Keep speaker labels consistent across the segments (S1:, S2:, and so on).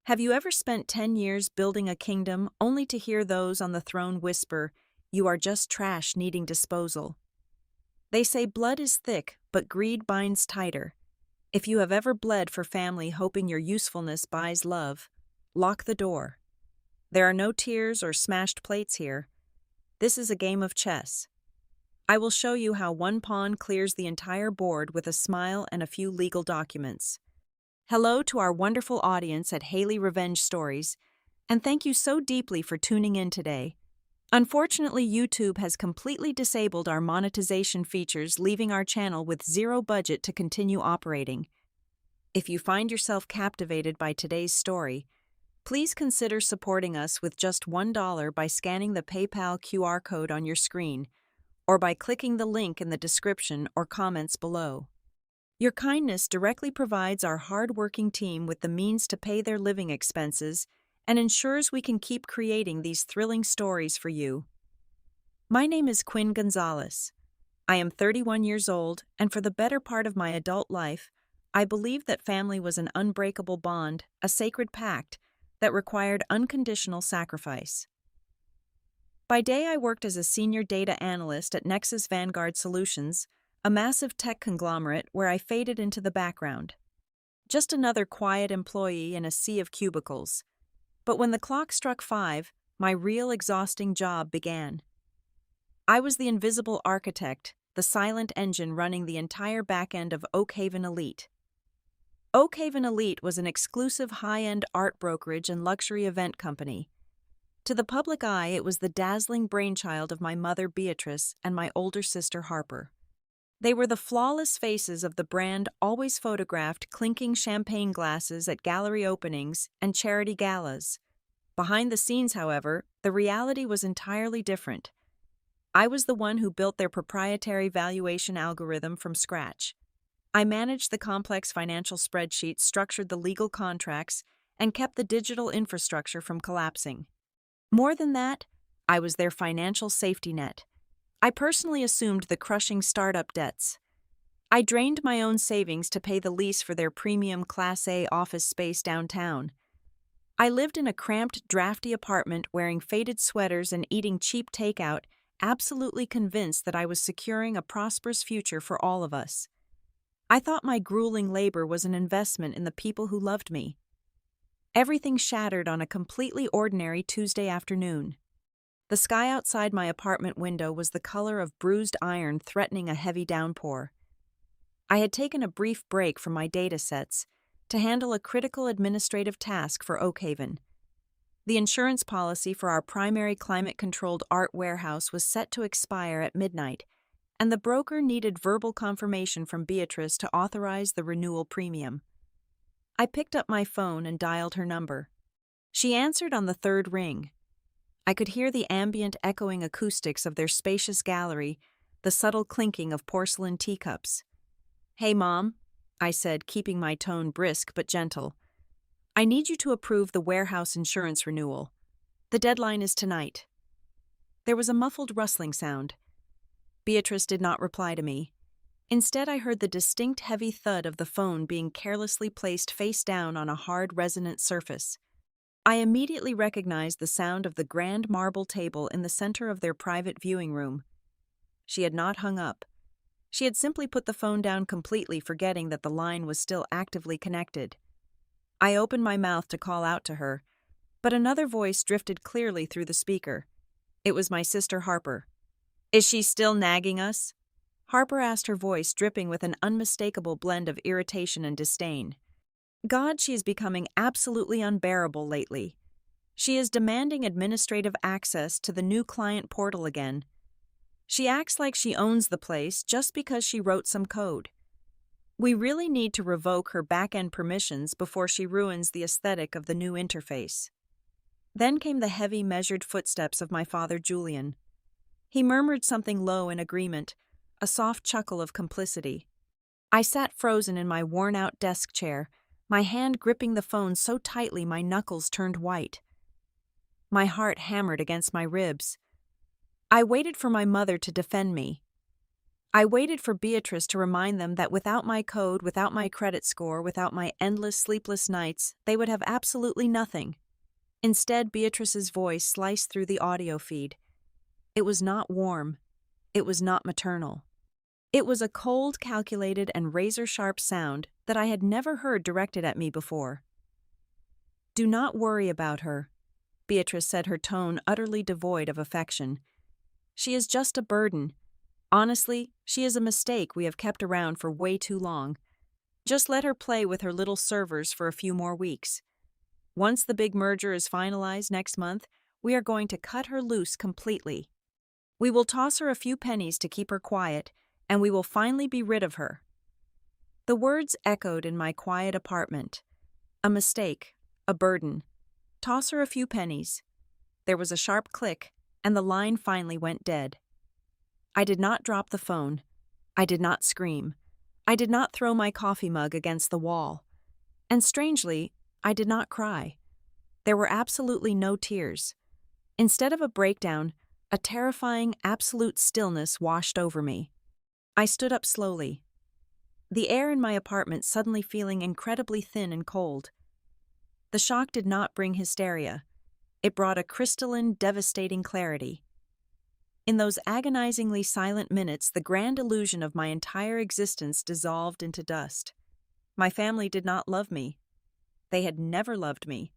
S1: Have you ever spent 10 years building a kingdom only to hear those on the throne whisper, "You are just trash needing disposal"? They say blood is thick, but greed binds tighter. If you have ever bled for family hoping your usefulness buys love, lock the door. There are no tears or smashed plates here. This is a game of chess. I will show you how one pawn clears the entire board with a smile and a few legal documents. Hello to our wonderful audience at Haley Revenge Stories, and thank you so deeply for tuning in today. Unfortunately, YouTube has completely disabled our monetization features, leaving our channel with zero budget to continue operating. If you find yourself captivated by today's story, please consider supporting us with just $1 by scanning the PayPal QR code on your screen or by clicking the link in the description or comments below. Your kindness directly provides our hard-working team with the means to pay their living expenses and ensures we can keep creating these thrilling stories for you. My name is Quinn Gonzalez. I am 31 years old, and for the better part of my adult life, I believed that family was an unbreakable bond, a sacred pact that required unconditional sacrifice. By day, I worked as a senior data analyst at Nexus Vanguard Solutions, a massive tech conglomerate where I faded into the background. Just another quiet employee in a sea of cubicles. But when the clock struck 5, my real exhausting job began. I was the invisible architect, the silent engine running the entire back end of Oakhaven Elite. Oakhaven Elite was an exclusive high-end art brokerage and luxury event company. To the public eye, it was the dazzling brainchild of my mother Beatrice and my older sister Harper. They were the flawless faces of the brand, always photographed clinking champagne glasses at gallery openings and charity galas. Behind the scenes, however, the reality was entirely different. I was the one who built their proprietary valuation algorithm from scratch. I managed the complex financial spreadsheets, structured the legal contracts, and kept the digital infrastructure from collapsing. More than that, I was their financial safety net. I personally assumed the crushing startup debts. I drained my own savings to pay the lease for their premium Class A office space downtown. I lived in a cramped, drafty apartment wearing faded sweaters and eating cheap takeout, absolutely convinced that I was securing a prosperous future for all of us. I thought my grueling labor was an investment in the people who loved me. Everything shattered on a completely ordinary Tuesday afternoon. The sky outside my apartment window was the color of bruised iron threatening a heavy downpour. I had taken a brief break from my data sets to handle a critical administrative task for Oakhaven. The insurance policy for our primary climate-controlled art warehouse was set to expire at midnight, and the broker needed verbal confirmation from Beatrice to authorize the renewal premium. I picked up my phone and dialed her number. She answered on the third ring. I could hear the ambient echoing acoustics of their spacious gallery, the subtle clinking of porcelain teacups. "Hey, Mom," I said, keeping my tone brisk but gentle. "I need you to approve the warehouse insurance renewal. The deadline is tonight." There was a muffled rustling sound. Beatrice did not reply to me. Instead, I heard the distinct heavy thud of the phone being carelessly placed face down on a hard, resonant surface. I immediately recognized the sound of the grand marble table in the center of their private viewing room. She had not hung up. She had simply put the phone down completely, forgetting that the line was still actively connected. I opened my mouth to call out to her, but another voice drifted clearly through the speaker. It was my sister Harper. "Is she still nagging us?" Harper asked, her voice dripping with an unmistakable blend of irritation and disdain. "God, she is becoming absolutely unbearable lately. She is demanding administrative access to the new client portal again. She acts like she owns the place just because she wrote some code. We really need to revoke her back-end permissions before she ruins the aesthetic of the new interface." Then came the heavy, measured footsteps of my father Julian. He murmured something low in agreement, a soft chuckle of complicity. I sat frozen in my worn-out desk chair, my hand gripping the phone so tightly my knuckles turned white. My heart hammered against my ribs. I waited for my mother to defend me. I waited for Beatrice to remind them that without my code, without my credit score, without my endless sleepless nights, they would have absolutely nothing. Instead, Beatrice's voice sliced through the audio feed. It was not warm. It was not maternal. It was a cold, calculated, and razor-sharp sound that I had never heard directed at me before. "Do not worry about her," Beatrice said, her tone utterly devoid of affection. "She is just a burden. Honestly, she is a mistake we have kept around for way too long. Just let her play with her little servers for a few more weeks. Once the big merger is finalized next month, we are going to cut her loose completely. We will toss her a few pennies to keep her quiet, and we will finally be rid of her." The words echoed in my quiet apartment. A mistake, a burden. Toss her a few pennies. There was a sharp click, and the line finally went dead. I did not drop the phone. I did not scream. I did not throw my coffee mug against the wall. And strangely, I did not cry. There were absolutely no tears. Instead of a breakdown, a terrifying, absolute stillness washed over me. I stood up slowly, the air in my apartment suddenly feeling incredibly thin and cold. The shock did not bring hysteria. It brought a crystalline, devastating clarity. In those agonizingly silent minutes, the grand illusion of my entire existence dissolved into dust. My family did not love me. They had never loved me.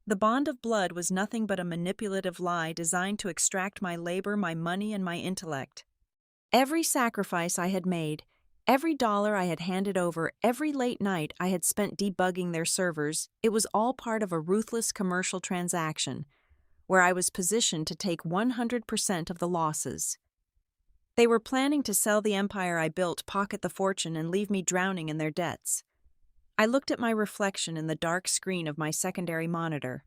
S1: The bond of blood was nothing but a manipulative lie designed to extract my labor, my money, and my intellect. Every sacrifice I had made, every dollar I had handed over, every late night I had spent debugging their servers, it was all part of a ruthless commercial transaction, where I was positioned to take 100% of the losses. They were planning to sell the empire I built, pocket the fortune, and leave me drowning in their debts. I looked at my reflection in the dark screen of my secondary monitor.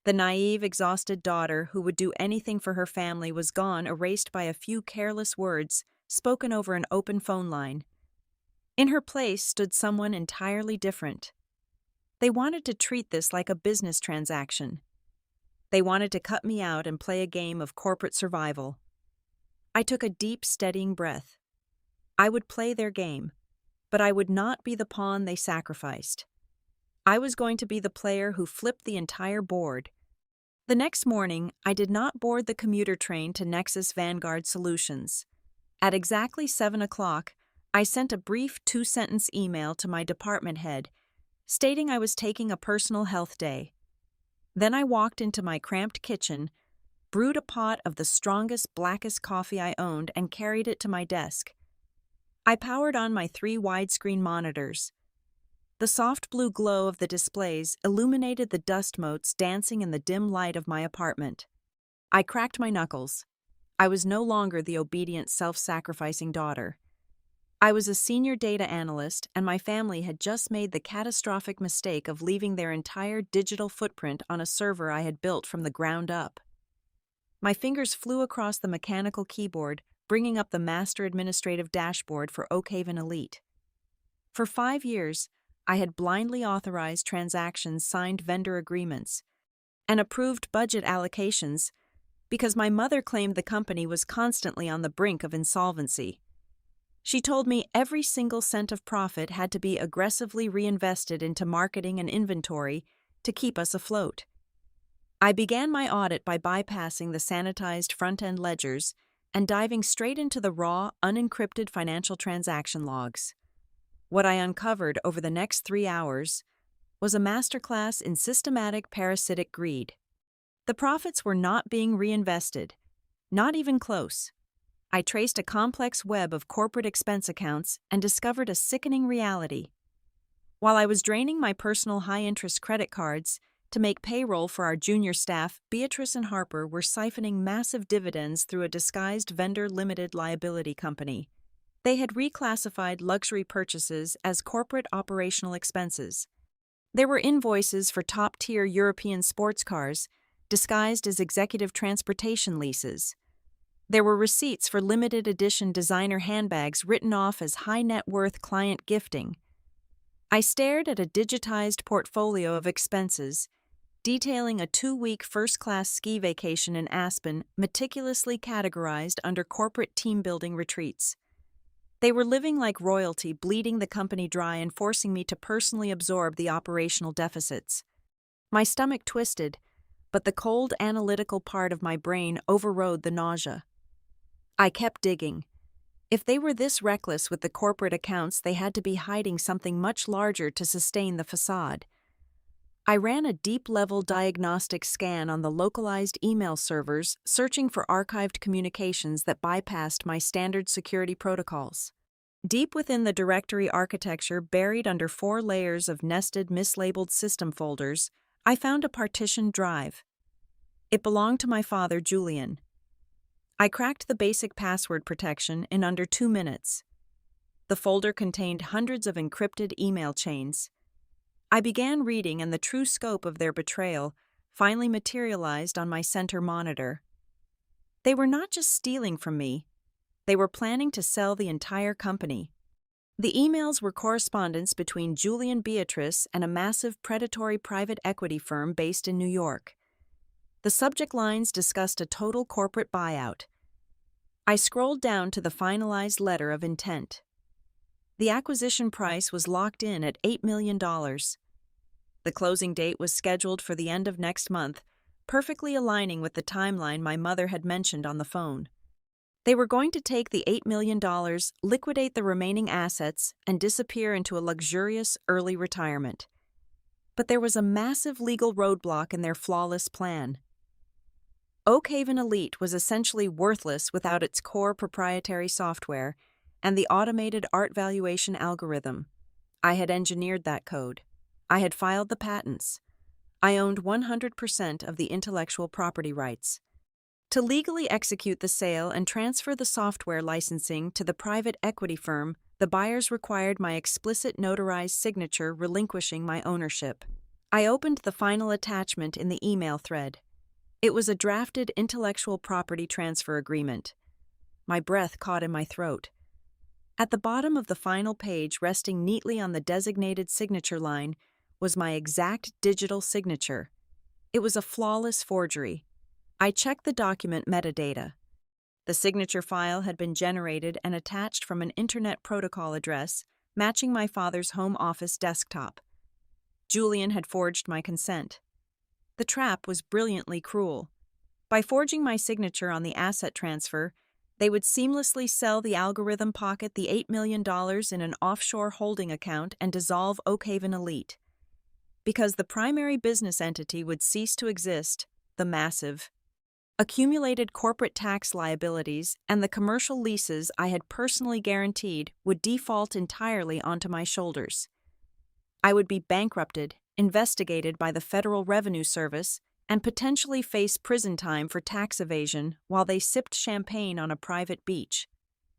S1: The naive, exhausted daughter who would do anything for her family was gone, erased by a few careless words spoken over an open phone line. In her place stood someone entirely different. They wanted to treat this like a business transaction. They wanted to cut me out and play a game of corporate survival. I took a deep, steadying breath. I would play their game, but I would not be the pawn they sacrificed. I was going to be the player who flipped the entire board. The next morning, I did not board the commuter train to Nexus Vanguard Solutions. At exactly 7 o'clock, I sent a brief 2-sentence email to my department head, stating I was taking a personal health day. Then I walked into my cramped kitchen, brewed a pot of the strongest, blackest coffee I owned, and carried it to my desk. I powered on my 3 widescreen monitors. The soft blue glow of the displays illuminated the dust motes dancing in the dim light of my apartment. I cracked my knuckles. I was no longer the obedient, self-sacrificing daughter. I was a senior data analyst, and my family had just made the catastrophic mistake of leaving their entire digital footprint on a server I had built from the ground up. My fingers flew across the mechanical keyboard, bringing up the master administrative dashboard for Oakhaven Elite. For 5 years, I had blindly authorized transactions, signed vendor agreements, and approved budget allocations because my mother claimed the company was constantly on the brink of insolvency. She told me every single cent of profit had to be aggressively reinvested into marketing and inventory to keep us afloat. I began my audit by bypassing the sanitized front-end ledgers and diving straight into the raw, unencrypted financial transaction logs. What I uncovered over the next 3 hours was a masterclass in systematic parasitic greed. The profits were not being reinvested, not even close. I traced a complex web of corporate expense accounts and discovered a sickening reality. While I was draining my personal high-interest credit cards to make payroll for our junior staff, Beatrice and Harper were siphoning massive dividends through a disguised vendor limited liability company. They had reclassified luxury purchases as corporate operational expenses. There were invoices for top-tier European sports cars, disguised as executive transportation leases. There were receipts for limited edition designer handbags written off as high-net-worth client gifting. I stared at a digitized portfolio of expenses, detailing a 2-week first-class ski vacation in Aspen, meticulously categorized under corporate team-building retreats. They were living like royalty, bleeding the company dry and forcing me to personally absorb the operational deficits. My stomach twisted, but the cold, analytical part of my brain overrode the nausea. I kept digging. If they were this reckless with the corporate accounts, they had to be hiding something much larger to sustain the facade. I ran a deep-level diagnostic scan on the localized email servers, searching for archived communications that bypassed my standard security protocols. Deep within the directory architecture, buried under 4 layers of nested, mislabeled system folders, I found a partitioned drive. It belonged to my father, Julian. I cracked the basic password protection in under 2 minutes. The folder contained hundreds of encrypted email chains. I began reading, and the true scope of their betrayal finally materialized on my center monitor. They were not just stealing from me, they were planning to sell the entire company. The emails were correspondence between Julian Beatrice and a massive predatory private equity firm based in New York. The subject lines discussed a total corporate buyout. I scrolled down to the finalized letter of intent. The acquisition price was locked in at $8 million. The closing date was scheduled for the end of next month, perfectly aligning with the timeline my mother had mentioned on the phone. They were going to take the $8 million, liquidate the remaining assets, and disappear into a luxurious early retirement. But there was a massive legal roadblock in their flawless plan. Oakhaven Elite was essentially worthless without its core proprietary software and the automated art valuation algorithm. I had engineered that code. I had filed the patents. I owned 100% of the intellectual property rights. To legally execute the sale and transfer the software licensing to the private equity firm, the buyers required my explicit notarized signature relinquishing my ownership. I opened the final attachment in the email thread. It was a drafted intellectual property transfer agreement. My breath caught in my throat. At the bottom of the final page, resting neatly on the designated signature line, was my exact digital signature. It was a flawless forgery. I checked the document metadata. The signature file had been generated and attached from an Internet Protocol address, matching my father's home office desktop. Julian had forged my consent. The trap was brilliantly cruel. By forging my signature on the asset transfer, they would seamlessly sell the algorithm, pocket the $8 million in an offshore holding account, and dissolve Oakhaven Elite. Because the primary business entity would cease to exist, the massive, accumulated corporate tax liabilities and the commercial leases I had personally guaranteed would default entirely onto my shoulders. I would be bankrupted, investigated by the Federal Revenue Service, and potentially face prison time for tax evasion while they sipped champagne on a private beach.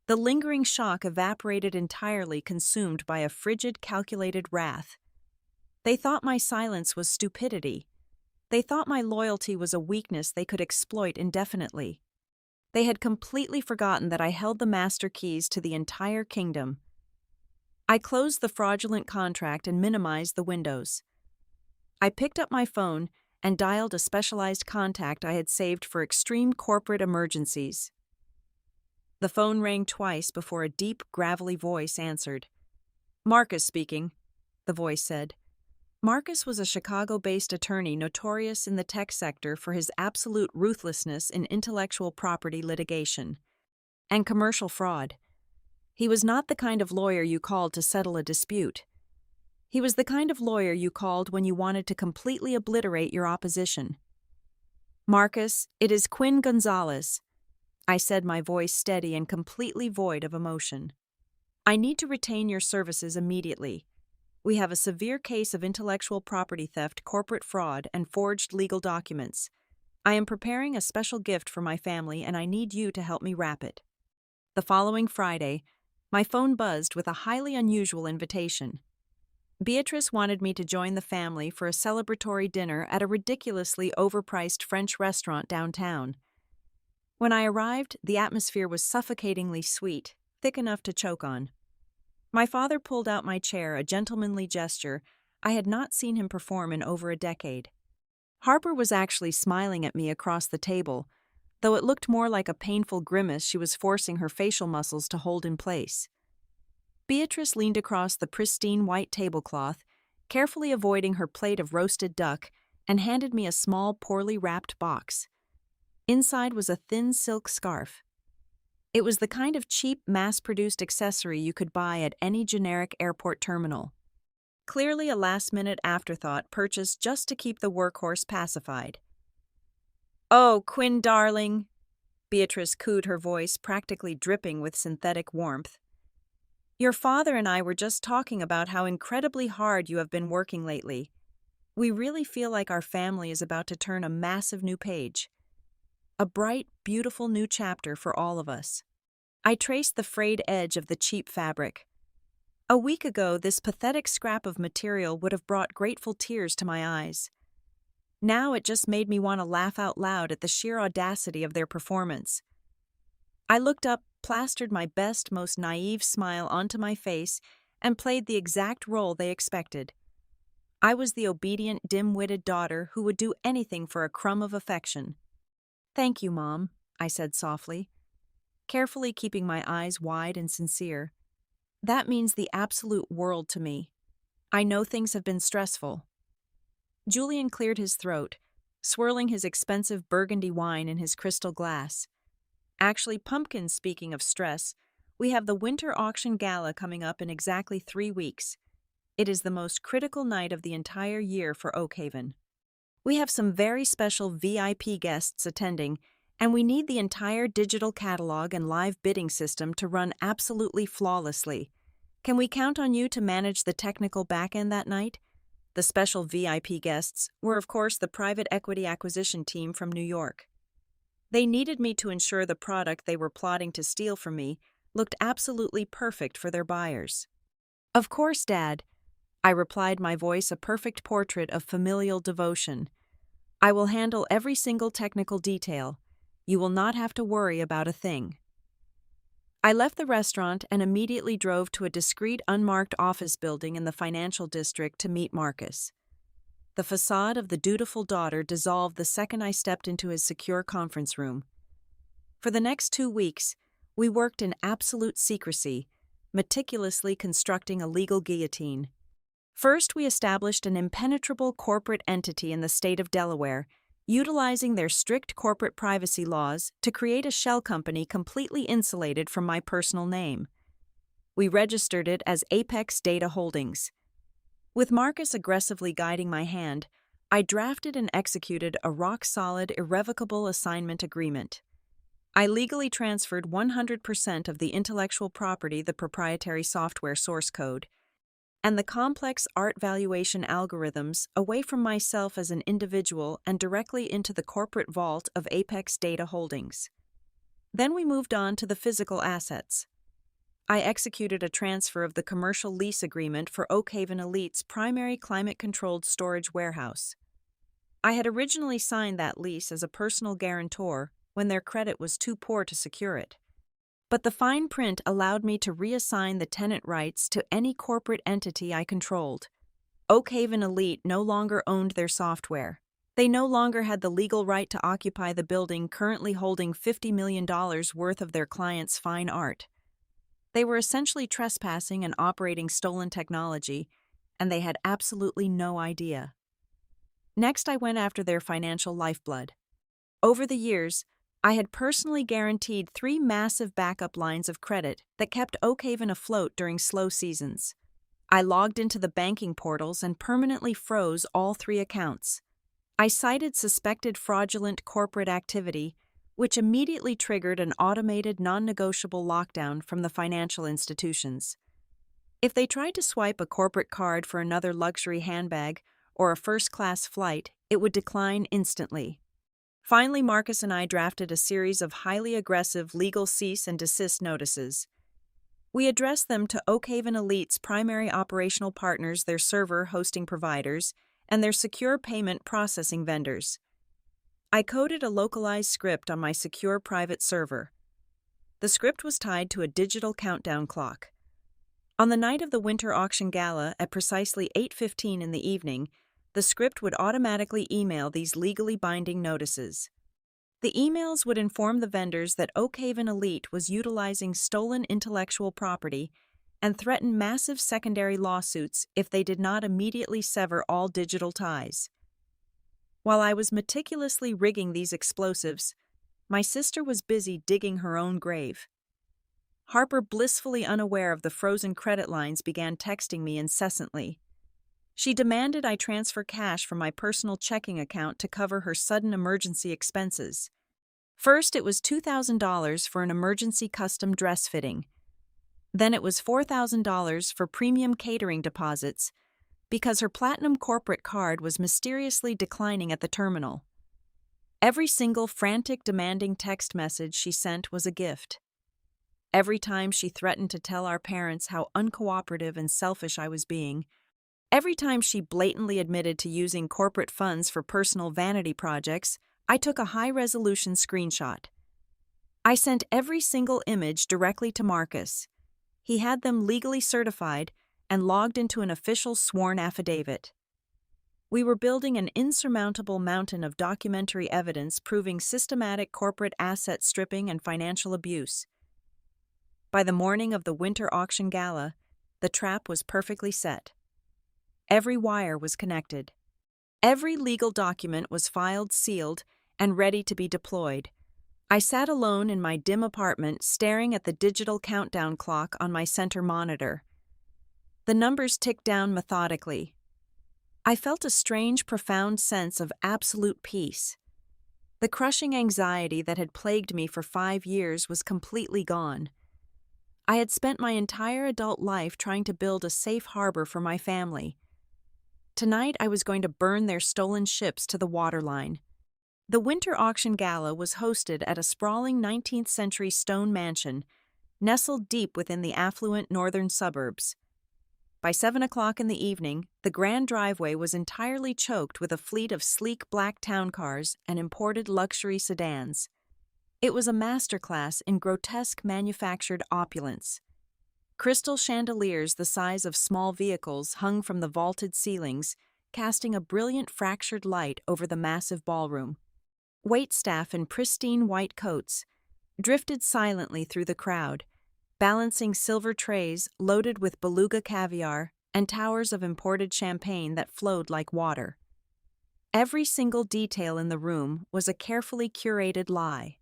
S1: The lingering shock evaporated entirely, consumed by a frigid, calculated wrath. They thought my silence was stupidity. They thought my loyalty was a weakness they could exploit indefinitely. They had completely forgotten that I held the master keys to the entire kingdom. I closed the fraudulent contract and minimized the windows. I picked up my phone and dialed a specialized contact I had saved for extreme corporate emergencies. The phone rang twice before a deep, gravelly voice answered. "Marcus speaking," the voice said. Marcus was a Chicago-based attorney notorious in the tech sector for his absolute ruthlessness in intellectual property litigation and commercial fraud. He was not the kind of lawyer you called to settle a dispute. He was the kind of lawyer you called when you wanted to completely obliterate your opposition. "Marcus, it is Quinn Gonzalez," I said, my voice steady and completely void of emotion. "I need to retain your services immediately. We have a severe case of intellectual property theft, corporate fraud, and forged legal documents. I am preparing a special gift for my family, and I need you to help me wrap it." The following Friday, my phone buzzed with a highly unusual invitation. Beatrice wanted me to join the family for a celebratory dinner at a ridiculously overpriced French restaurant downtown. When I arrived, the atmosphere was suffocatingly sweet, thick enough to choke on. My father pulled out my chair, a gentlemanly gesture I had not seen him perform in over a decade. Harper was actually smiling at me across the table, though it looked more like a painful grimace she was forcing her facial muscles to hold in place. Beatrice leaned across the pristine white tablecloth, carefully avoiding her plate of roasted duck, and handed me a small, poorly wrapped box. Inside was a thin silk scarf. It was the kind of cheap, mass-produced accessory you could buy at any generic airport terminal. Clearly a last-minute afterthought purchased just to keep the workhorse pacified. "Oh, Quinn, darling," Beatrice cooed, her voice practically dripping with synthetic warmth. "Your father and I were just talking about how incredibly hard you have been working lately. We really feel like our family is about to turn a massive new page. A bright, beautiful new chapter for all of us." I traced the frayed edge of the cheap fabric. A week ago, this pathetic scrap of material would have brought grateful tears to my eyes. Now it just made me want to laugh out loud at the sheer audacity of their performance. I looked up, plastered my best, most naive smile onto my face, and played the exact role they expected. I was the obedient, dim-witted daughter who would do anything for a crumb of affection. "Thank you, Mom," I said softly, carefully keeping my eyes wide and sincere. "That means the absolute world to me. I know things have been stressful." Julian cleared his throat, swirling his expensive burgundy wine in his crystal glass. "Actually, Pumpkin, speaking of stress, we have the Winter Auction Gala coming up in exactly 3 weeks. It is the most critical night of the entire year for Oakhaven. We have some very special VIP guests attending, and we need the entire digital catalog and live bidding system to run absolutely flawlessly. Can we count on you to manage the technical backend that night?" The special VIP guests were, of course, the private equity acquisition team from New York. They needed me to ensure the product they were plotting to steal from me looked absolutely perfect for their buyers. "Of course, Dad," I replied, my voice a perfect portrait of familial devotion. "I will handle every single technical detail. You will not have to worry about a thing." I left the restaurant and immediately drove to a discreet, unmarked office building in the financial district to meet Marcus. The facade of the dutiful daughter dissolved the second I stepped into his secure conference room. For the next 2 weeks, we worked in absolute secrecy, meticulously constructing a legal guillotine. First, we established an impenetrable corporate entity in the state of Delaware, utilizing their strict corporate privacy laws to create a shell company completely insulated from my personal name. We registered it as Apex Data Holdings. With Marcus aggressively guiding my hand, I drafted and executed a rock-solid, irrevocable assignment agreement. I legally transferred 100% of the intellectual property, the proprietary software source code, and the complex art valuation algorithms away from myself as an individual and directly into the corporate vault of Apex Data Holdings. Then we moved on to the physical assets. I executed a transfer of the commercial lease agreement for Oakhaven Elite's primary climate-controlled storage warehouse. I had originally signed that lease as a personal guarantor when their credit was too poor to secure it. But the fine print allowed me to reassign the tenant rights to any corporate entity I controlled. Oakhaven Elite no longer owned their software. They no longer had the legal right to occupy the building currently holding $50 million worth of their clients' fine art. They were essentially trespassing and operating stolen technology, and they had absolutely no idea. Next, I went after their financial lifeblood. Over the years, I had personally guaranteed 3 massive backup lines of credit that kept Oakhaven afloat during slow seasons. I logged into the banking portals and permanently froze all 3 accounts. I cited suspected fraudulent corporate activity, which immediately triggered an automated, non-negotiable lockdown from the financial institutions. If they tried to swipe a corporate card for another luxury handbag or a first-class flight, it would decline instantly. Finally, Marcus and I drafted a series of highly aggressive legal cease and desist notices. We addressed them to Oakhaven Elite's primary operational partners, their server hosting providers, and their secure payment processing vendors. I coded a localized script on my secure private server. The script was tied to a digital countdown clock. On the night of the Winter Auction Gala at precisely 8:15 in the evening, the script would automatically email these legally binding notices. The emails would inform the vendors that Oakhaven Elite was utilizing stolen intellectual property and threaten massive secondary lawsuits if they did not immediately sever all digital ties. While I was meticulously rigging these explosives, my sister was busy digging her own grave. Harper, blissfully unaware of the frozen credit lines, began texting me incessantly. She demanded I transfer cash from my personal checking account to cover her sudden emergency expenses. First, it was $2,000 for an emergency custom dress fitting. Then it was $4,000 for premium catering deposits because her Platinum corporate card was mysteriously declining at the terminal. Every single frantic, demanding text message she sent was a gift. Every time she threatened to tell our parents how uncooperative and selfish I was being, every time she blatantly admitted to using corporate funds for personal vanity projects, I took a high-resolution screenshot. I sent every single image directly to Marcus. He had them legally certified and logged into an official sworn affidavit. We were building an insurmountable mountain of documentary evidence proving systematic corporate asset stripping and financial abuse. By the morning of the winter auction gala, the trap was perfectly set. Every wire was connected. Every legal document was filed, sealed, and ready to be deployed. I sat alone in my dim apartment, staring at the digital countdown clock on my center monitor. The numbers ticked down methodically. I felt a strange, profound sense of absolute peace. The crushing anxiety that had plagued me for 5 years was completely gone. I had spent my entire adult life trying to build a safe harbor for my family. Tonight I was going to burn their stolen ships to the waterline. The Winter Auction Gala was hosted at a sprawling 19th-century stone mansion, nestled deep within the affluent northern suburbs. By 7 o'clock in the evening, the grand driveway was entirely choked with a fleet of sleek black town cars and imported luxury sedans. It was a masterclass in grotesque manufactured opulence. Crystal chandeliers the size of small vehicles hung from the vaulted ceilings, casting a brilliant fractured light over the massive ballroom. Waitstaff in pristine white coats drifted silently through the crowd, balancing silver trays loaded with beluga caviar and towers of imported champagne that flowed like water. Every single detail in the room was a carefully curated lie.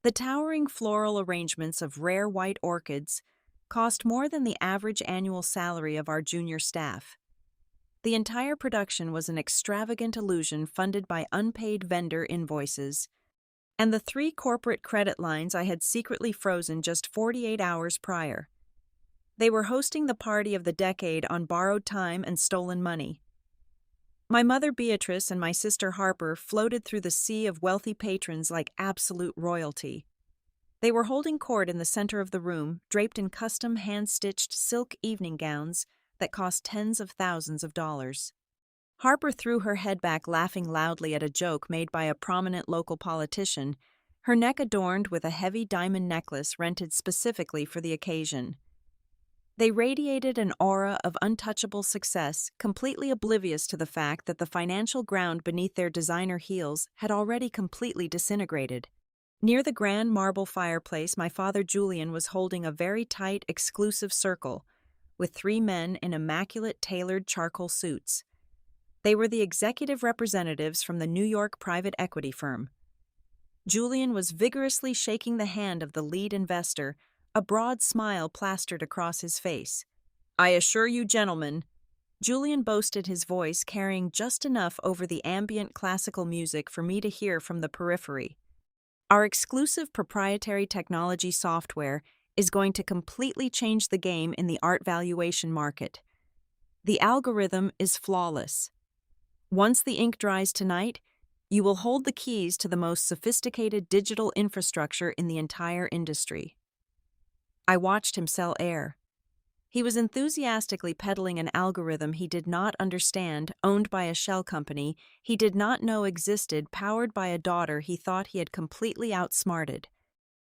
S1: The towering floral arrangements of rare white orchids cost more than the average annual salary of our junior staff. The entire production was an extravagant illusion funded by unpaid vendor invoices, and the 3 corporate credit lines I had secretly frozen just 48 hours prior. They were hosting the party of the decade on borrowed time and stolen money. My mother Beatrice and my sister Harper floated through the sea of wealthy patrons like absolute royalty. They were holding court in the center of the room, draped in custom hand-stitched silk evening gowns that cost tens of thousands of dollars. Harper threw her head back, laughing loudly at a joke made by a prominent local politician, her neck adorned with a heavy diamond necklace rented specifically for the occasion. They radiated an aura of untouchable success, completely oblivious to the fact that the financial ground beneath their designer heels had already completely disintegrated. Near the grand marble fireplace, my father Julian was holding a very tight, exclusive circle with 3 men in immaculate tailored charcoal suits. They were the executive representatives from the New York private equity firm. Julian was vigorously shaking the hand of the lead investor, a broad smile plastered across his face. "I assure you, gentlemen," Julian boasted, his voice carrying just enough over the ambient classical music for me to hear from the periphery. "Our exclusive proprietary technology software is going to completely change the game in the art valuation market. The algorithm is flawless. Once the ink dries tonight, you will hold the keys to the most sophisticated digital infrastructure in the entire industry." I watched him sell air. He was enthusiastically peddling an algorithm he did not understand, owned by a shell company he did not know existed, powered by a daughter he thought he had completely outsmarted.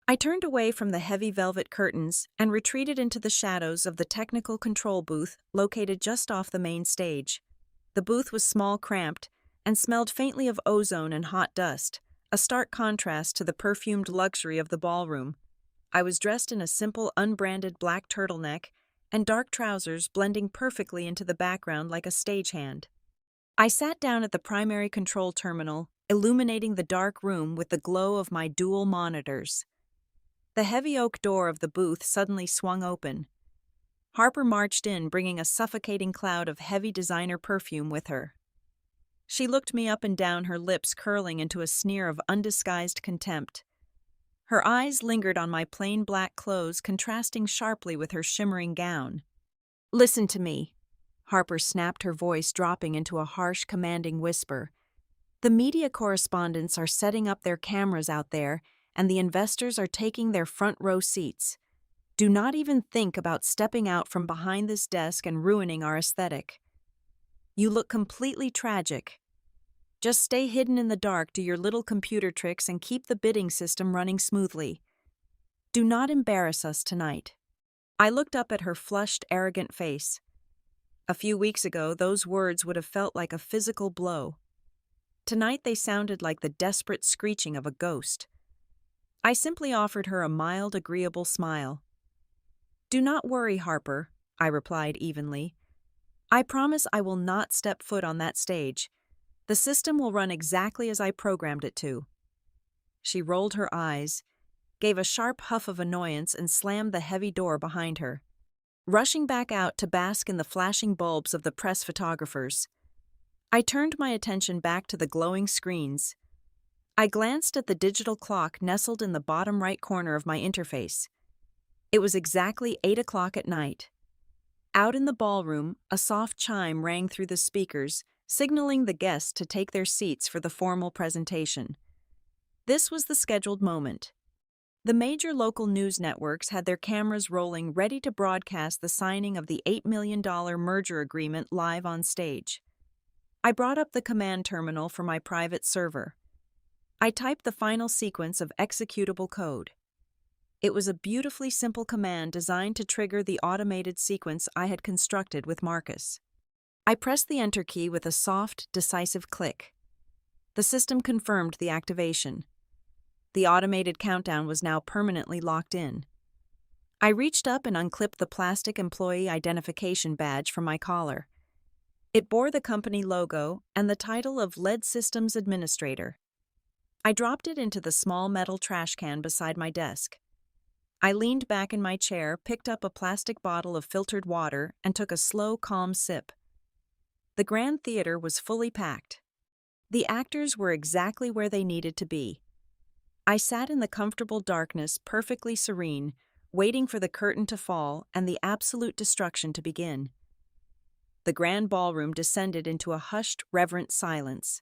S1: I turned away from the heavy velvet curtains and retreated into the shadows of the technical control booth located just off the main stage. The booth was small, cramped, and smelled faintly of ozone and hot dust, a stark contrast to the perfumed luxury of the ballroom. I was dressed in a simple, unbranded black turtleneck and dark trousers blending perfectly into the background like a stagehand. I sat down at the primary control terminal, illuminating the dark room with the glow of my dual monitors. The heavy oak door of the booth suddenly swung open. Harper marched in, bringing a suffocating cloud of heavy designer perfume with her. She looked me up and down, her lips curling into a sneer of undisguised contempt. Her eyes lingered on my plain black clothes, contrasting sharply with her shimmering gown. "Listen to me," Harper snapped, her voice dropping into a harsh, commanding whisper. "The media correspondents are setting up their cameras out there, and the investors are taking their front row seats. Do not even think about stepping out from behind this desk and ruining our aesthetic. You look completely tragic. Just stay hidden in the dark, do your little computer tricks, and keep the bidding system running smoothly. Do not embarrass us tonight." I looked up at her flushed, arrogant face. A few weeks ago, those words would have felt like a physical blow. Tonight they sounded like the desperate screeching of a ghost. I simply offered her a mild, agreeable smile. "Do not worry, Harper," I replied evenly. "I promise I will not step foot on that stage. The system will run exactly as I programmed it to." She rolled her eyes, gave a sharp huff of annoyance, and slammed the heavy door behind her. Rushing back out to bask in the flashing bulbs of the press photographers, I turned my attention back to the glowing screens. I glanced at the digital clock nestled in the bottom right corner of my interface. It was exactly 8 o'clock at night. Out in the ballroom, a soft chime rang through the speakers, signaling the guests to take their seats for the formal presentation. This was the scheduled moment. The major local news networks had their cameras rolling, ready to broadcast the signing of the $8 million merger agreement live on stage. I brought up the command terminal for my private server. I typed the final sequence of executable code. It was a beautifully simple command designed to trigger the automated sequence I had constructed with Marcus. I pressed the Enter key with a soft, decisive click. The system confirmed the activation. The automated countdown was now permanently locked in. I reached up and unclipped the plastic employee identification badge from my collar. It bore the company logo and the title of LED Systems Administrator. I dropped it into the small metal trash can beside my desk. I leaned back in my chair, picked up a plastic bottle of filtered water, and took a slow, calm sip. The Grand Theater was fully packed. The actors were exactly where they needed to be. I sat in the comfortable darkness, perfectly serene, waiting for the curtain to fall and the absolute destruction to begin. The grand ballroom descended into a hushed, reverent silence.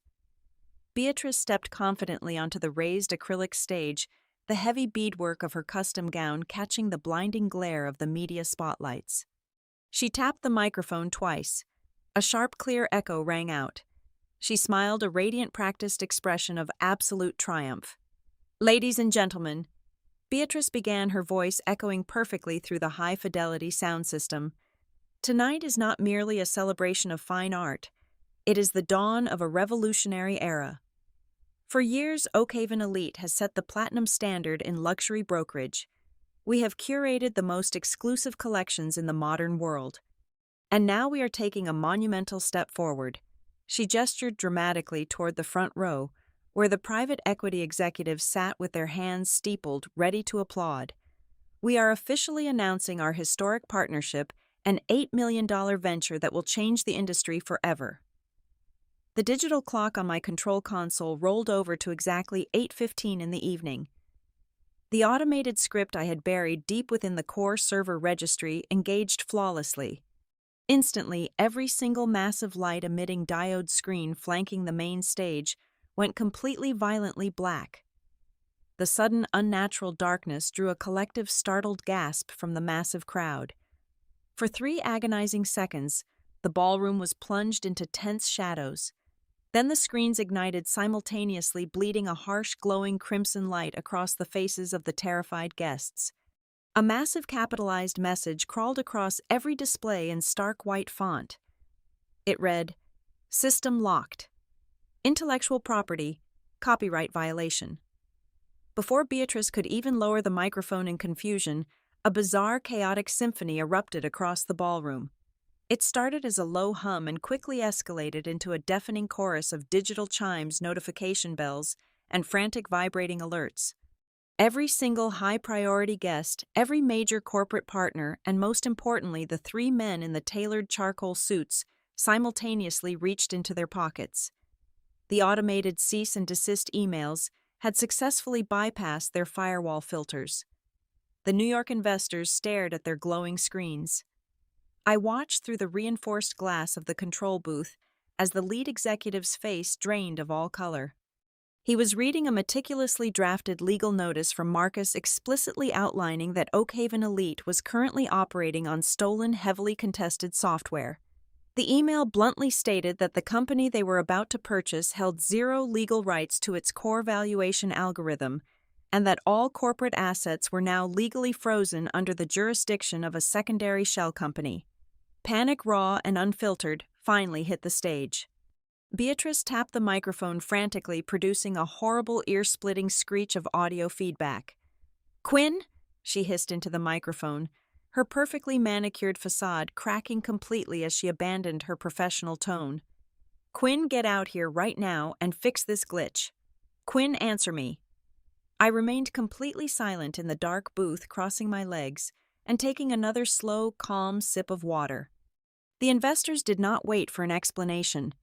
S1: Beatrice stepped confidently onto the raised acrylic stage, the heavy beadwork of her custom gown catching the blinding glare of the media spotlights. She tapped the microphone twice. A sharp, clear echo rang out. She smiled, a radiant, practiced expression of absolute triumph. "Ladies and gentlemen," Beatrice began, her voice echoing perfectly through the high-fidelity sound system, "tonight is not merely a celebration of fine art. It is the dawn of a revolutionary era. For years, Oakhaven Elite has set the platinum standard in luxury brokerage. We have curated the most exclusive collections in the modern world. And now we are taking a monumental step forward." She gestured dramatically toward the front row, where the private equity executives sat with their hands steepled, ready to applaud. "We are officially announcing our historic partnership, an $8 million venture that will change the industry forever." The digital clock on my control console rolled over to exactly 8:15 in the evening. The automated script I had buried deep within the core server registry engaged flawlessly. Instantly, every single massive light-emitting diode screen flanking the main stage went completely violently black. The sudden, unnatural darkness drew a collective startled gasp from the massive crowd. For 3 agonizing seconds, the ballroom was plunged into tense shadows. Then the screens ignited simultaneously, bleeding a harsh, glowing crimson light across the faces of the terrified guests. A massive capitalized message crawled across every display in stark white font. It read, "System locked. Intellectual property, copyright violation." Before Beatrice could even lower the microphone in confusion, A bizarre, chaotic symphony erupted across the ballroom. It started as a low hum and quickly escalated into a deafening chorus of digital chimes, notification bells, and frantic vibrating alerts. Every single high-priority guest, every major corporate partner, and most importantly, the three men in the tailored charcoal suits simultaneously reached into their pockets. The automated cease and desist emails had successfully bypassed their firewall filters. The New York investors stared at their glowing screens. I watched through the reinforced glass of the control booth as the lead executive's face drained of all color. He was reading a meticulously drafted legal notice from Marcus explicitly outlining that Oakhaven Elite was currently operating on stolen, heavily contested software. The email bluntly stated that the company they were about to purchase held zero legal rights to its core valuation algorithm, and that all corporate assets were now legally frozen under the jurisdiction of a secondary shell company. Panic, raw and unfiltered, finally hit the stage. Beatrice tapped the microphone frantically, producing a horrible, ear-splitting screech of audio feedback. "Quinn?" she hissed into the microphone, her perfectly manicured facade cracking completely as she abandoned her professional tone. "Quinn, get out here right now and fix this glitch. Quinn, answer me." I remained completely silent in the dark booth, crossing my legs and taking another slow, calm sip of water. The investors did not wait for an explanation.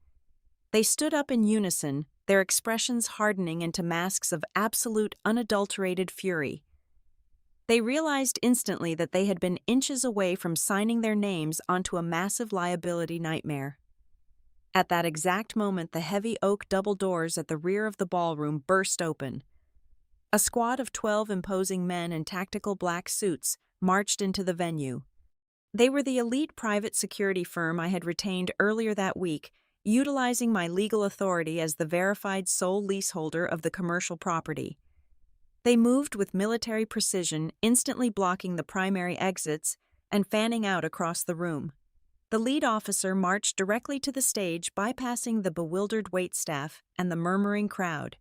S1: They stood up in unison, their expressions hardening into masks of absolute, unadulterated fury. They realized instantly that they had been inches away from signing their names onto a massive liability nightmare. At that exact moment, the heavy oak double doors at the rear of the ballroom burst open. A squad of 12 imposing men in tactical black suits marched into the venue. They were the elite private security firm I had retained earlier that week, utilizing my legal authority as the verified sole leaseholder of the commercial property. They moved with military precision, instantly blocking the primary exits and fanning out across the room. The lead officer marched directly to the stage, bypassing the bewildered waitstaff and the murmuring crowd.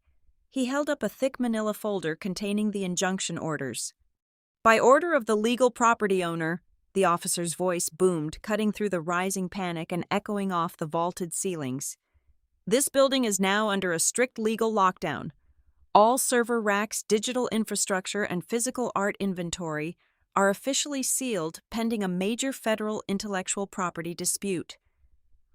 S1: He held up a thick manila folder containing the injunction orders. "By order of the legal property owner," the officer's voice boomed, cutting through the rising panic and echoing off the vaulted ceilings. "This building is now under a strict legal lockdown. All server racks, digital infrastructure, and physical art inventory are officially sealed pending a major federal intellectual property dispute.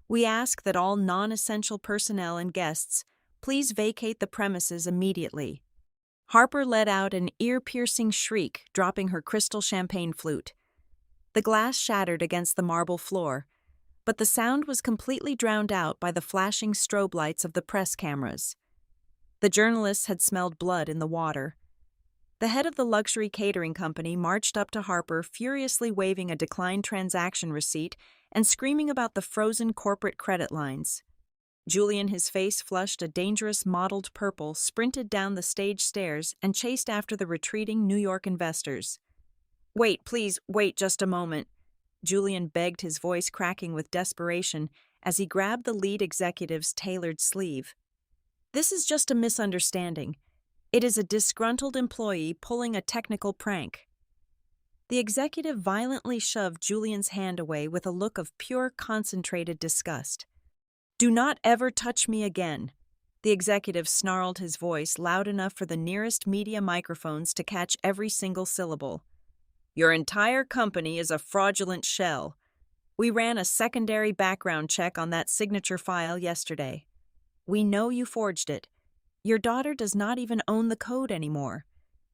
S1: We ask that all non-essential personnel and guests please vacate the premises immediately." Harper let out an ear-piercing shriek, dropping her crystal champagne flute. The glass shattered against the marble floor, but the sound was completely drowned out by the flashing strobe lights of the press cameras. The journalists had smelled blood in the water. The head of the luxury catering company marched up to Harper, furiously waving a declined transaction receipt and screaming about the frozen corporate credit lines. Julian, his face flushed a dangerous mottled purple, sprinted down the stage stairs and chased after the retreating New York investors. "Wait, please, wait just a moment," Julian begged, his voice cracking with desperation as he grabbed the lead executive's tailored sleeve. "This is just a misunderstanding. It is a disgruntled employee pulling a technical prank." The executive violently shoved Julian's hand away with a look of pure, concentrated disgust. "Do not ever touch me again." The executive snarled, his voice loud enough for the nearest media microphones to catch every single syllable. "Your entire company is a fraudulent shell. We ran a secondary background check on that signature file yesterday. We know you forged it. Your daughter does not even own the code anymore.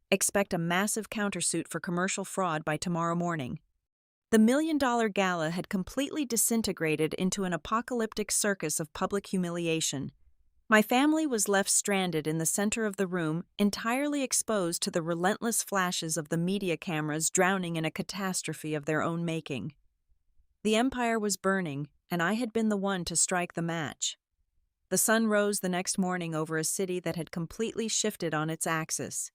S1: Expect a massive countersuit for commercial fraud by tomorrow morning." The $1 million gala had completely disintegrated into an apocalyptic circus of public humiliation. My family was left stranded in the center of the room, entirely exposed to the relentless flashes of the media cameras, drowning in a catastrophe of their own making. The empire was burning, and I had been the one to strike the match. The sun rose the next morning over a city that had completely shifted on its axis.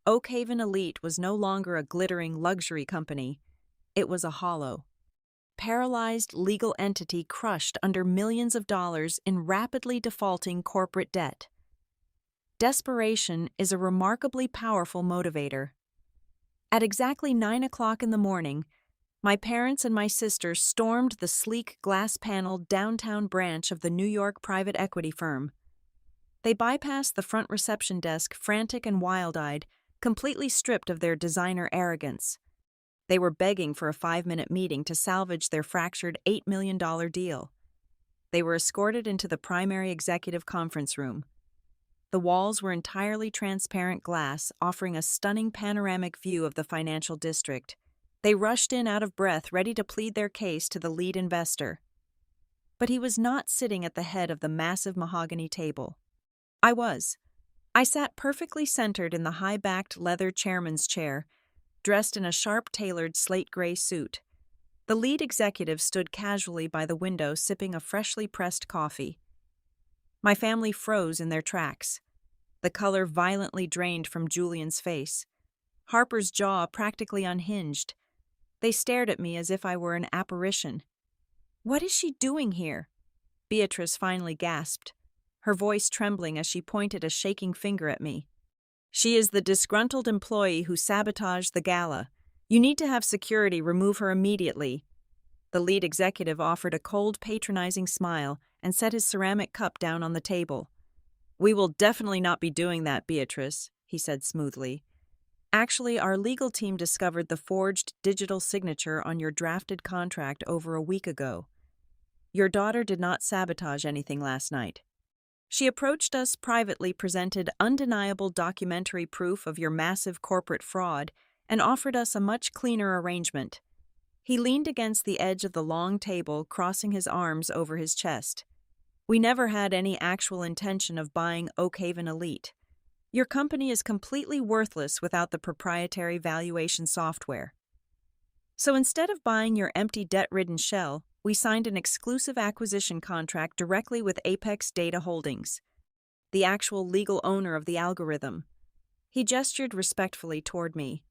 S1: Oakhaven Elite was no longer a glittering luxury company. It was a hollow, paralyzed legal entity crushed under millions of dollars in rapidly defaulting corporate debt. Desperation is a remarkably powerful motivator. At exactly 9 o'clock in the morning, my parents and my sister stormed the sleek glass-paneled downtown branch of the New York private equity firm. They bypassed the front reception desk, frantic and wild-eyed, completely stripped of their designer arrogance. They were begging for a 5-minute meeting to salvage their fractured $8 million deal. They were escorted into the primary executive conference room. The walls were entirely transparent glass, offering a stunning panoramic view of the financial district. They rushed in out of breath, ready to plead their case to the lead investor. But he was not sitting at the head of the massive mahogany table. I was. I sat perfectly centered in the high-backed leather chairman's chair, dressed in a sharp-tailored slate gray suit. The lead executive stood casually by the window, sipping a freshly pressed coffee. My family froze in their tracks. The color violently drained from Julian's face. Harper's jaw practically unhinged. They stared at me as if I were an apparition. "What is she doing here?" Beatrice finally gasped, her voice trembling as she pointed a shaking finger at me. "She is the disgruntled employee who sabotaged the gala. You need to have security remove her immediately." The lead executive offered a cold, patronizing smile and set his ceramic cup down on the table. "We will definitely not be doing that, Beatrice," he said smoothly. "Actually, our legal team discovered the forged digital signature on your drafted contract over a week ago. Your daughter did not sabotage anything last night. She approached us privately, presented undeniable documentary proof of your massive corporate fraud, and offered us a much cleaner arrangement." He leaned against the edge of the long table, crossing his arms over his chest. "We never had any actual intention of buying Oakhaven Elite. Your company is completely worthless without the proprietary valuation software. So instead of buying your empty debt-ridden shell, we signed an exclusive acquisition contract directly with Apex Data Holdings, the actual legal owner of the algorithm." He gestured respectfully toward me.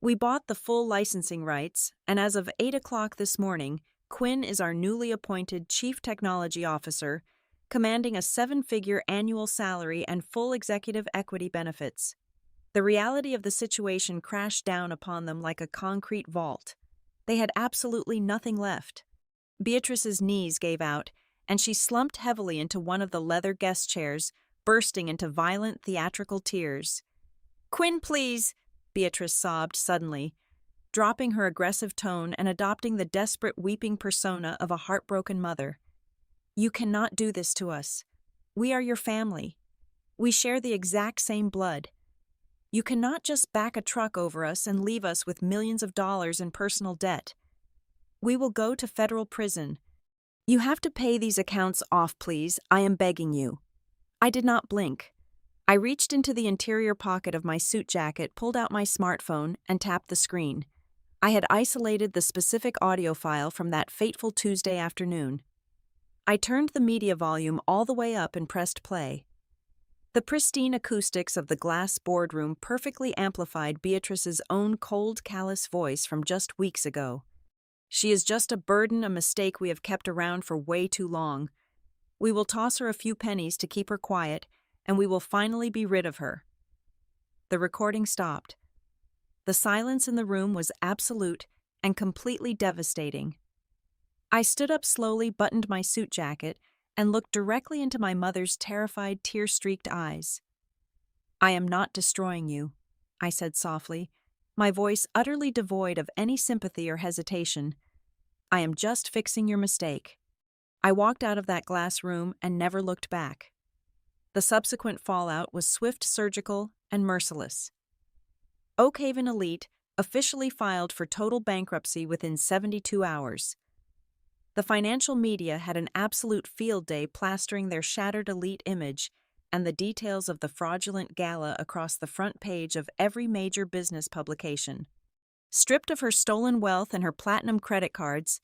S1: "We bought the full licensing rights, and as of 8 o'clock this morning, Quinn is our newly appointed Chief Technology Officer, commanding a 7-figure annual salary and full executive equity benefits." The reality of the situation crashed down upon them like a concrete vault. They had absolutely nothing left. Beatrice's knees gave out, and she slumped heavily into one of the leather guest chairs, bursting into violent theatrical tears. "Quinn, please!" Beatrice sobbed suddenly, dropping her aggressive tone and adopting the desperate weeping persona of a heartbroken mother. "You cannot do this to us. We are your family. We share the exact same blood. You cannot just back a truck over us and leave us with millions of dollars in personal debt. We will go to federal prison. You have to pay these accounts off, please. I am begging you." I did not blink. I reached into the interior pocket of my suit jacket, pulled out my smartphone, and tapped the screen. I had isolated the specific audio file from that fateful Tuesday afternoon. I turned the media volume all the way up and pressed play. The pristine acoustics of the glass boardroom perfectly amplified Beatrice's own cold, callous voice from just weeks ago. "She is just a burden, a mistake we have kept around for way too long. We will toss her a few pennies to keep her quiet, and we will finally be rid of her." The recording stopped. The silence in the room was absolute and completely devastating. I stood up slowly, buttoned my suit jacket, and looked directly into my mother's terrified, tear-streaked eyes. "I am not destroying you," I said softly, my voice utterly devoid of any sympathy or hesitation. "I am just fixing your mistake." I walked out of that glass room and never looked back. The subsequent fallout was swift, surgical, and merciless. Oakhaven Elite officially filed for total bankruptcy within 72 hours. The financial media had an absolute field day plastering their shattered elite image and the details of the fraudulent gala across the front page of every major business publication. Stripped of her stolen wealth and her platinum credit cards,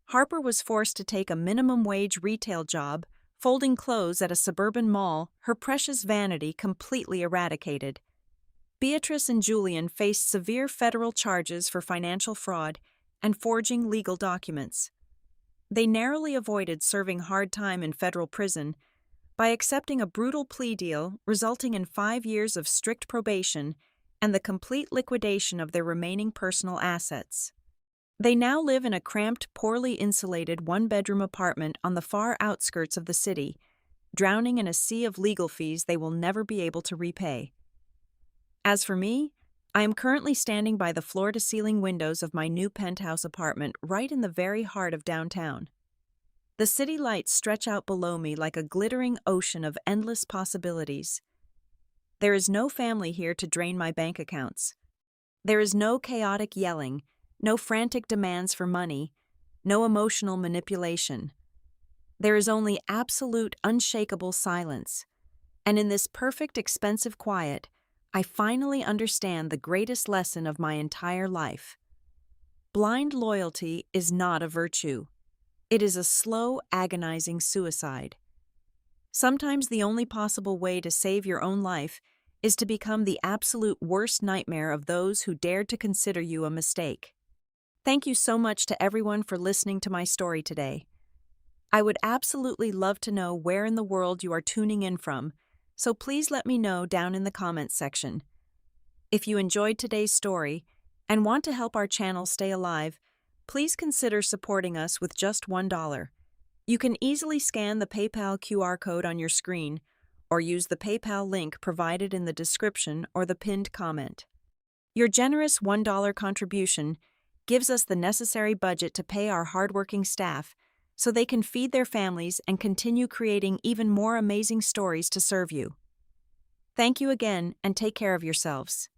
S1: Harper was forced to take a minimum wage retail job, folding clothes at a suburban mall, her precious vanity completely eradicated. Beatrice and Julian faced severe federal charges for financial fraud and forging legal documents. They narrowly avoided serving hard time in federal prison by accepting a brutal plea deal resulting in 5 years of strict probation and the complete liquidation of their remaining personal assets. They now live in a cramped, poorly insulated one-bedroom apartment on the far outskirts of the city, drowning in a sea of legal fees they will never be able to repay. As for me, I am currently standing by the floor-to-ceiling windows of my new penthouse apartment right in the very heart of downtown. The city lights stretch out below me like a glittering ocean of endless possibilities. There is no family here to drain my bank accounts. There is no chaotic yelling, no frantic demands for money, no emotional manipulation. There is only absolute, unshakable silence. And in this perfect, expensive quiet, I finally understand the greatest lesson of my entire life. Blind loyalty is not a virtue. It is a slow, agonizing suicide. Sometimes the only possible way to save your own life is to become the absolute worst nightmare of those who dared to consider you a mistake. Thank you so much to everyone for listening to my story today. I would absolutely love to know where in the world you are tuning in from, so please let me know down in the comments section. If you enjoyed today's story and want to help our channel stay alive, please consider supporting us with just $1. You can easily scan the PayPal QR code on your screen or use the PayPal link provided in the description or the pinned comment. Your generous $1 contribution gives us the necessary budget to pay our hardworking staff so they can feed their families and continue creating even more amazing stories to serve you. Thank you again, and take care of yourselves.